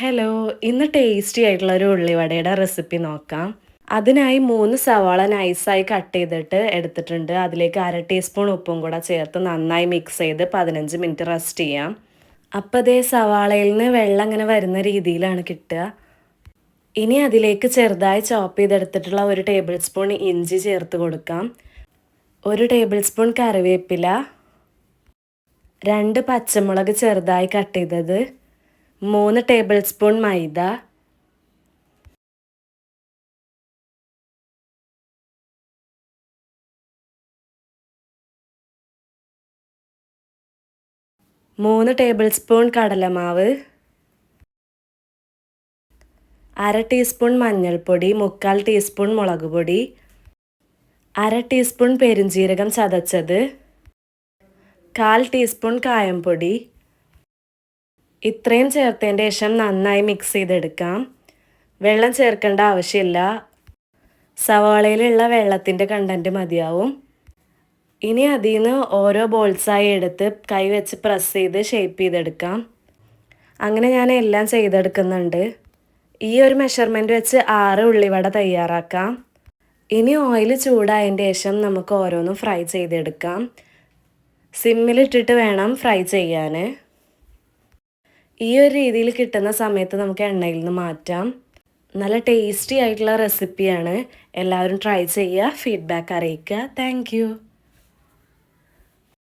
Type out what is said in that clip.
Hello, ഇന്ന് tasty ആയിട്ടുള്ള ഒരു ഉള്ളിവടയുടെ റെസിപ്പി നോക്കാം. അതിനായി 3 സവാള നൈസായി കട്ട് ചെയ്തിട്ട് എടുത്തിട്ടുണ്ട്. അതിലേക്ക് 1/2 ടീസ്പൂൺ ഉപ്പും കൂടെ ചേർത്ത് നന്നായി മിക്സ് ചെയ്ത് 15 മിനിറ്റ് റെസ്റ്റ് ചെയ്യാം. അപ്പോൾ ദേ സവാളയിൽ നിന്ന് വെള്ളം ഇങ്ങനെ വരുന്ന രീതിയിലാണ് കിട്ടുക. ഇനി അതിലേക്ക് ചെറുതായി ചോപ്പ് ചെയ്തെടുത്തിട്ടുള്ള 1 ടേബിൾ സ്പൂൺ ഇഞ്ചി ചേർത്ത് കൊടുക്കാം. 1 ടേബിൾ സ്പൂൺ കറിവേപ്പില, 2 പച്ചമുളക് ചെറുതായി കട്ട് ചെയ്തത്, 3 ടേബിൾ സ്പൂൺ മൈദ, 3 ടേബിൾ സ്പൂൺ കടലമാവ്, 1/2 ടീസ്പൂൺ മഞ്ഞൾപ്പൊടി, 1/4 ടീസ്പൂൺ മുളക് പൊടി, 1/2 ടീസ്പൂൺ പെരുംജീരകം ചതച്ചത്, 1/4 ടീസ്പൂൺ കായംപൊടി. ഇത്രയും ചേർത്തതിൻ്റെ ശേഷം നന്നായി മിക്സ് ചെയ്തെടുക്കാം. വെള്ളം ചേർക്കേണ്ട ആവശ്യമില്ല, സവാളയിലുള്ള വെള്ളത്തിൻ്റെ കണ്ടൻറ്റ് മതിയാവും. ഇനി അതിൽ നിന്ന് ഓരോ ബോൾസായി എടുത്ത് കൈ വെച്ച് പ്രസ് ചെയ്ത് ഷേപ്പ് ചെയ്തെടുക്കാം. അങ്ങനെ ഞാൻ എല്ലാം ചെയ്തെടുക്കുന്നുണ്ട്. ഈ ഒരു മെഷർമെൻറ്റ് വെച്ച് 6 ഉള്ളിവട തയ്യാറാക്കാം. ഇനി ഓയിൽ ചൂടായതിൻ്റെ ശേഷം നമുക്ക് ഓരോന്നും ഫ്രൈ ചെയ്തെടുക്കാം. സിമ്മിലിട്ടിട്ട് വേണം ഫ്രൈ ചെയ്യാൻ. ഈ ഒരു രീതിയിൽ കിട്ടുന്ന സമയത്ത് നമുക്ക് എണ്ണയിൽ നിന്ന് മാറ്റാം. നല്ല ടേസ്റ്റി ആയിട്ടുള്ള റെസിപ്പിയാണ്. എല്ലാവരും ട്രൈ ചെയ്യുക, ഫീഡ്ബാക്ക് അറിയിക്കുക. താങ്ക്